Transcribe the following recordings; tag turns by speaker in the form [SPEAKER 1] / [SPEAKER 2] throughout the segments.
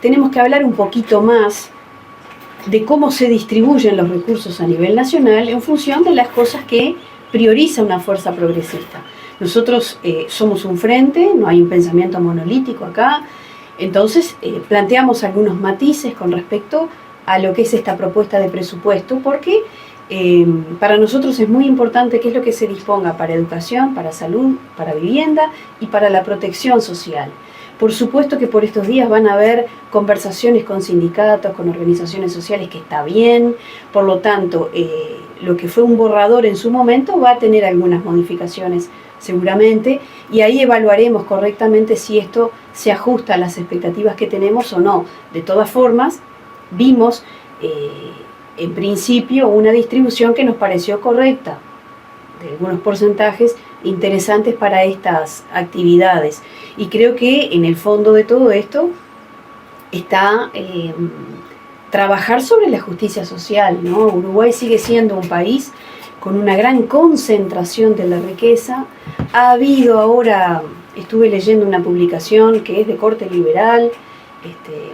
[SPEAKER 1] tenemos que hablar un poquito más de cómo se distribuyen los recursos a nivel nacional en función de las cosas que prioriza una fuerza progresista. Nosotros somos un frente, no hay un pensamiento monolítico acá, entonces planteamos algunos matices con respecto a lo que es esta propuesta de presupuesto, porque para nosotros es muy importante qué es lo que se disponga para educación, para salud, para vivienda y para la protección social. Por supuesto que por estos días van a haber conversaciones con sindicatos, con organizaciones sociales, que está bien, por lo tanto, lo que fue un borrador en su momento va a tener algunas modificaciones seguramente, y ahí evaluaremos correctamente si esto se ajusta a las expectativas que tenemos o no. De todas formas, vimos en principio una distribución que nos pareció correcta, de algunos porcentajes interesantes para estas actividades. Y creo que en el fondo de todo esto está trabajar sobre la justicia social, ¿no? Uruguay sigue siendo un país con una gran concentración de la riqueza. Ha habido ahora, estuve leyendo una publicación que es de corte liberal,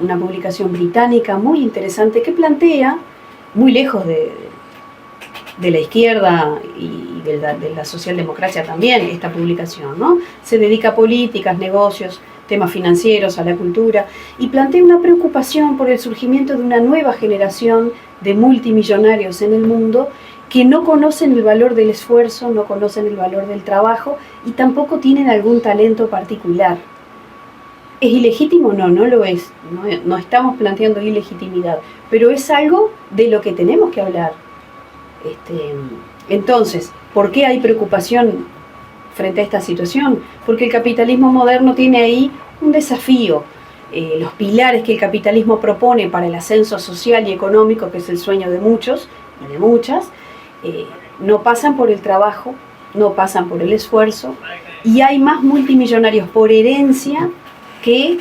[SPEAKER 1] una publicación británica muy interesante que plantea, muy lejos de la izquierda y de la socialdemocracia también, esta publicación, ¿no? Se dedica a políticas, negocios, temas financieros, a la cultura, y plantea una preocupación por el surgimiento de una nueva generación de multimillonarios en el mundo que no conocen el valor del esfuerzo, no conocen el valor del trabajo y tampoco tienen algún talento particular. ¿Es ilegítimo? No, no lo es. No estamos planteando ilegitimidad, pero es algo de lo que tenemos que hablar. Entonces, ¿por qué hay preocupación frente a esta situación? Porque el capitalismo moderno tiene ahí un desafío. Los pilares que el capitalismo propone para el ascenso social y económico, que es el sueño de muchos y de muchas, no pasan por el trabajo, no pasan por el esfuerzo, y hay más multimillonarios por herencia que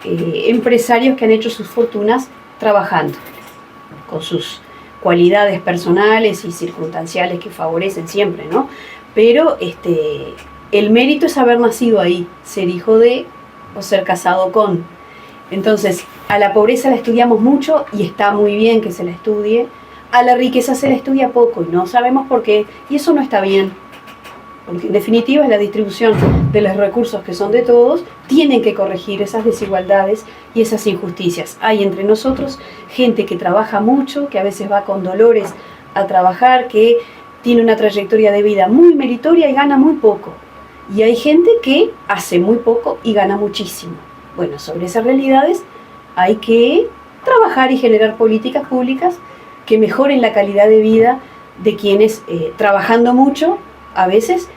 [SPEAKER 1] empresarios que han hecho sus fortunas trabajando, con sus cualidades personales y circunstanciales que favorecen siempre, ¿no? Pero el mérito es haber nacido ahí, ser hijo de o ser casado con. Entonces, a la pobreza la estudiamos mucho y está muy bien que se la estudie. A la riqueza se la estudia poco y no sabemos por qué, y eso no está bien, porque en definitiva es la distribución de los recursos que son de todos, tienen que corregir esas desigualdades y esas injusticias. Hay entre nosotros gente que trabaja mucho, que a veces va con dolores a trabajar, que tiene una trayectoria de vida muy meritoria y gana muy poco. Y hay gente que hace muy poco y gana muchísimo. Bueno, sobre esas realidades hay que trabajar y generar políticas públicas que mejoren la calidad de vida de quienes, trabajando mucho, a veces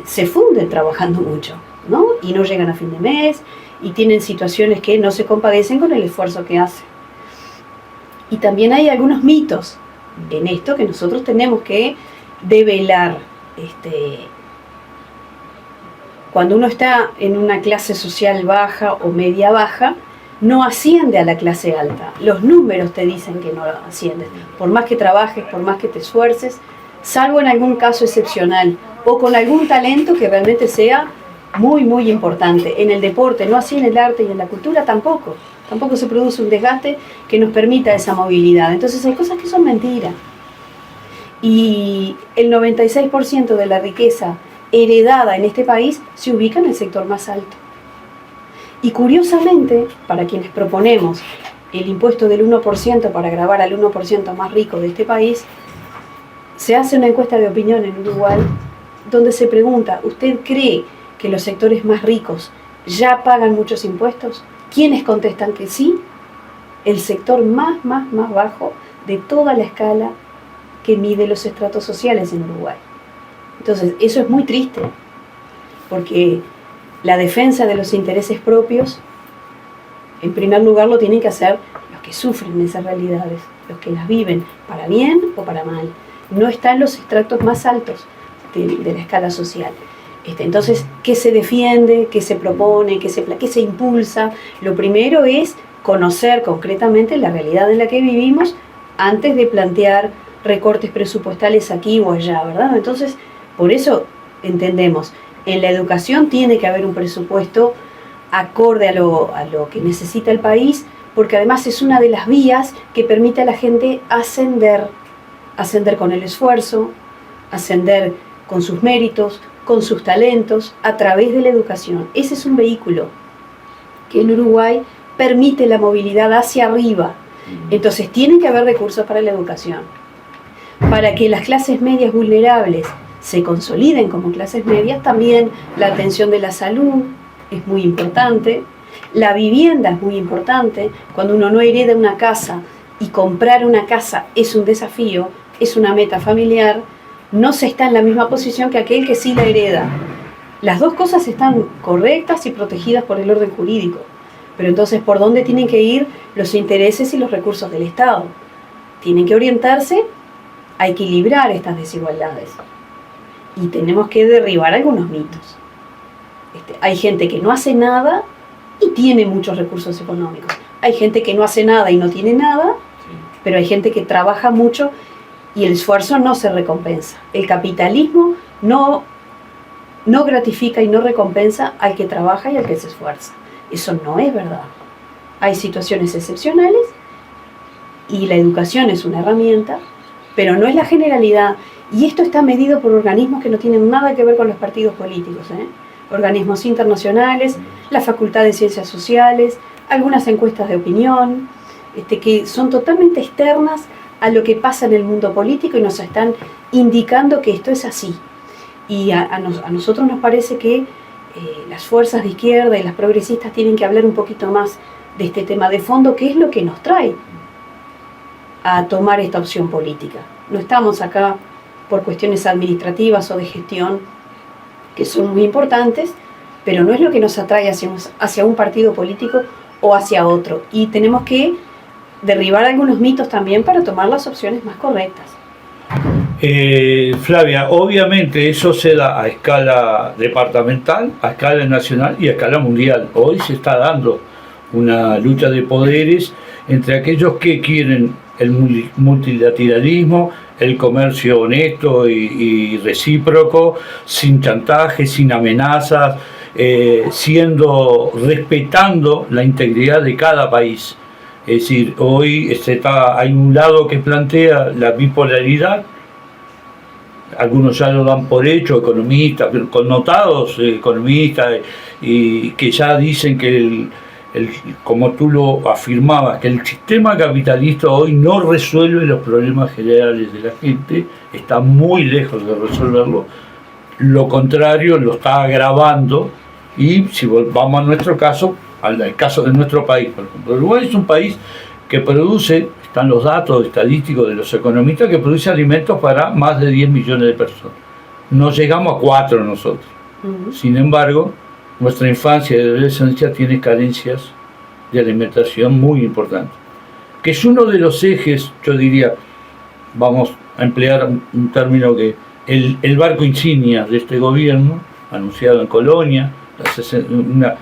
[SPEAKER 1] se funden trabajando mucho, ¿no? Y no llegan a fin de mes y tienen situaciones que no se compadecen con el esfuerzo que hacen. Y también hay algunos mitos en esto que nosotros tenemos que develar. Cuando uno está en una clase social baja o media baja, no asciende a la clase alta. Los números te dicen que no asciendes. Por más que trabajes, por más que te esfuerces, salvo en algún caso excepcional o con algún talento que realmente sea muy, muy importante. En el deporte, no así en el arte y en la cultura tampoco. Tampoco se produce un desgaste que nos permita esa movilidad. Entonces hay cosas que son mentiras. Y el 96% de la riqueza heredada en este país se ubica en el sector más alto. Y curiosamente, para quienes proponemos el impuesto del 1% para gravar al 1% más rico de este país, se hace una encuesta de opinión en Uruguay donde se pregunta, ¿usted cree que los sectores más ricos ya pagan muchos impuestos? ¿Quiénes contestan que sí? El sector más bajo de toda la escala que mide los estratos sociales en Uruguay. Entonces, eso es muy triste, porque la defensa de los intereses propios, en primer lugar, lo tienen que hacer los que sufren esas realidades, los que las viven, para bien o para mal. No está en los estratos más altos de la escala social. Entonces, ¿qué se defiende? ¿Qué se propone? ¿Qué se impulsa? Lo primero es conocer concretamente la realidad en la que vivimos antes de plantear recortes presupuestales aquí o allá, ¿verdad? Entonces, por eso entendemos, en la educación tiene que haber un presupuesto acorde a lo que necesita el país, porque además es una de las vías que permite a la gente ascender con el esfuerzo, ascender con sus méritos, con sus talentos, a través de la educación. Ese es un vehículo que en Uruguay permite la movilidad hacia arriba. Entonces tiene que haber recursos para la educación. Para que las clases medias vulnerables se consoliden como clases medias, también la atención de la salud es muy importante, la vivienda es muy importante. Cuando uno no hereda una casa y comprar una casa es un desafío, es una meta familiar, no se está en la misma posición que aquel que sí la hereda. Las dos cosas están correctas y protegidas por el orden jurídico, pero entonces ¿por dónde tienen que ir los intereses y los recursos del Estado? Tienen que orientarse a equilibrar estas desigualdades y tenemos que derribar algunos mitos. Hay gente que no hace nada y tiene muchos recursos económicos. Hay gente que no hace nada y no tiene nada, pero hay gente que trabaja mucho y el esfuerzo no se recompensa. El capitalismo no gratifica y no recompensa al que trabaja y al que se esfuerza. Eso no es verdad. Hay situaciones excepcionales y la educación es una herramienta, pero no es la generalidad. Y esto está medido por organismos que no tienen nada que ver con los partidos políticos, organismos internacionales, la Facultad de Ciencias Sociales, algunas encuestas de opinión, que son totalmente externas a lo que pasa en el mundo político y nos están indicando que esto es así. Y a nosotros nos parece que las fuerzas de izquierda y las progresistas tienen que hablar un poquito más de este tema de fondo, que es lo que nos trae a tomar esta opción política. No estamos acá por cuestiones administrativas o de gestión, que son muy importantes, pero no es lo que nos atrae hacia un partido político o hacia otro. Y tenemos que derribar algunos mitos también para tomar las opciones más correctas.
[SPEAKER 2] Flavia, obviamente eso se da a escala departamental, a escala nacional y a escala mundial. Hoy se está dando una lucha de poderes entre aquellos que quieren el multilateralismo, el comercio honesto y recíproco, sin chantaje, sin amenazas, respetando la integridad de cada país. Es decir, hoy hay un lado que plantea la bipolaridad, algunos ya lo dan por hecho, economistas, connotados economistas, y que ya dicen que como tú lo afirmabas, que el sistema capitalista hoy no resuelve los problemas generales de la gente, está muy lejos de resolverlo, lo contrario lo está agravando. Y si vamos a nuestro caso, al caso de nuestro país, por ejemplo, Uruguay es un país que produce, están los datos estadísticos de los economistas, que produce alimentos para más de 10 millones de personas. No llegamos a 4 nosotros. Sin embargo, nuestra infancia y adolescencia tiene carencias de alimentación muy importantes, que es uno de los ejes, yo diría, vamos a emplear un término que el barco insignia de este gobierno, anunciado en Colonia, una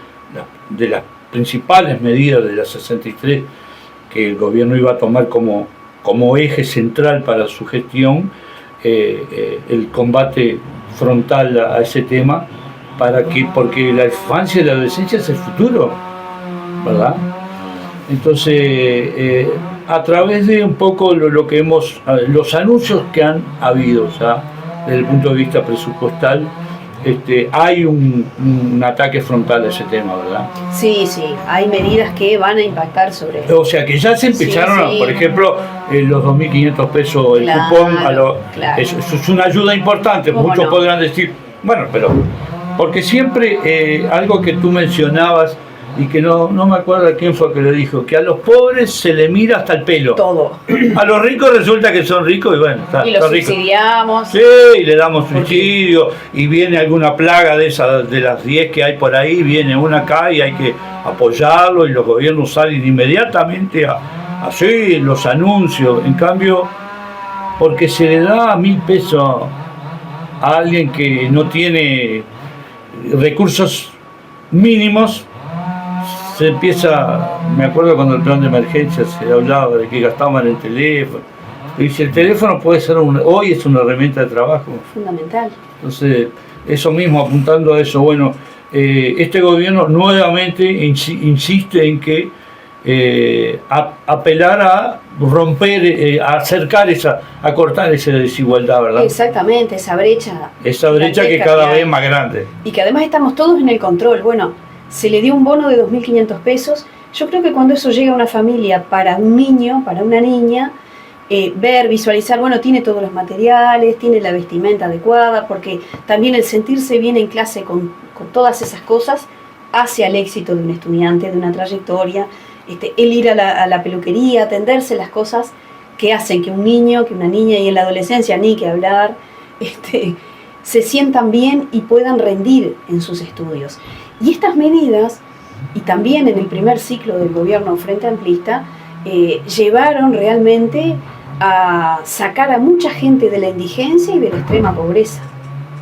[SPEAKER 2] de las principales medidas de la 63 que el gobierno iba a tomar como eje central para su gestión, el combate frontal a ese tema, porque la infancia y la adolescencia es el futuro, ¿verdad? Entonces, a través de un poco lo que los anuncios que han habido ya desde el punto de vista presupuestal, hay un ataque frontal a ese tema, ¿verdad?
[SPEAKER 1] Sí, hay medidas que van a impactar sobre eso.
[SPEAKER 2] O sea, que ya se empezaron, por ejemplo, los 2.500 pesos el cupón, eso es una ayuda importante. Muchos podrán decir, bueno, pero porque siempre algo que tú mencionabas y que no me acuerdo quién fue que lo dijo, que a los pobres se le mira hasta el pelo.
[SPEAKER 1] Todo.
[SPEAKER 2] A los ricos resulta que son ricos y bueno,
[SPEAKER 1] y los subsidiamos.
[SPEAKER 2] Sí, y le damos subsidio y viene alguna plaga de las 10 que hay por ahí, viene una acá y hay que apoyarlo y los gobiernos salen inmediatamente a hacer los anuncios. En cambio, porque se le da 1.000 pesos a alguien que no tiene recursos mínimos, se empieza, me acuerdo cuando el plan de emergencia se hablaba de que gastaban el teléfono. Y si el teléfono puede ser hoy es una herramienta de trabajo.
[SPEAKER 1] Fundamental.
[SPEAKER 2] Entonces, eso mismo, apuntando a eso, bueno, este gobierno nuevamente insiste en que apelar a romper, a acercar a cortar esa desigualdad, ¿verdad?
[SPEAKER 1] Exactamente, esa brecha.
[SPEAKER 2] Esa brecha que cada vez es más grande.
[SPEAKER 1] Y que además estamos todos en el control. Bueno, se le dio un bono de 2.500 pesos. Yo creo que cuando eso llega a una familia, para un niño, para una niña, ver, visualizar, bueno, tiene todos los materiales, tiene la vestimenta adecuada, porque también el sentirse bien en clase con todas esas cosas hace al éxito de un estudiante, de una trayectoria. El ir a la peluquería, atenderse las cosas que hacen que un niño, que una niña, y en la adolescencia ni que hablar, se sientan bien y puedan rendir en sus estudios. Y estas medidas, y también en el primer ciclo del gobierno Frente Amplista, llevaron realmente a sacar a mucha gente de la indigencia y de la extrema pobreza,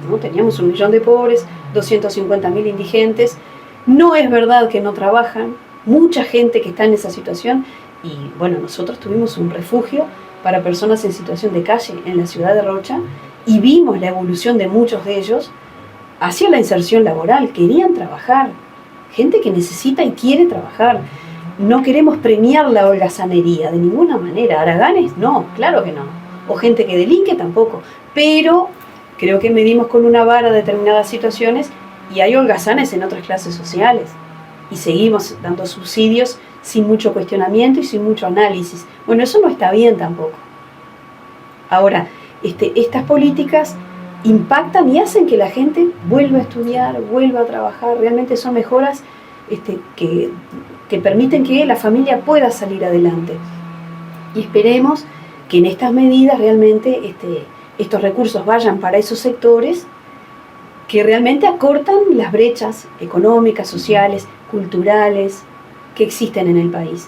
[SPEAKER 1] ¿no? Teníamos 1 millón de pobres, 250.000 indigentes. No es verdad que no trabajan, mucha gente que está en esa situación, y bueno, nosotros tuvimos un refugio para personas en situación de calle en la ciudad de Rocha y vimos la evolución de muchos de ellos hacia la inserción laboral. Querían trabajar, gente que necesita y quiere trabajar. No queremos premiar la holgazanería de ninguna manera. Haraganes, no, claro que no. O gente que delinque, tampoco. Pero creo que medimos con una vara determinadas situaciones y hay holgazanes en otras clases sociales. Y seguimos dando subsidios sin mucho cuestionamiento y sin mucho análisis. Bueno, eso no está bien tampoco. Ahora, estas políticas impactan y hacen que la gente vuelva a estudiar, vuelva a trabajar. Realmente son mejoras que permiten que la familia pueda salir adelante. Y esperemos que en estas medidas realmente estos recursos vayan para esos sectores que realmente acortan las brechas económicas, sociales, culturales que existen en el país.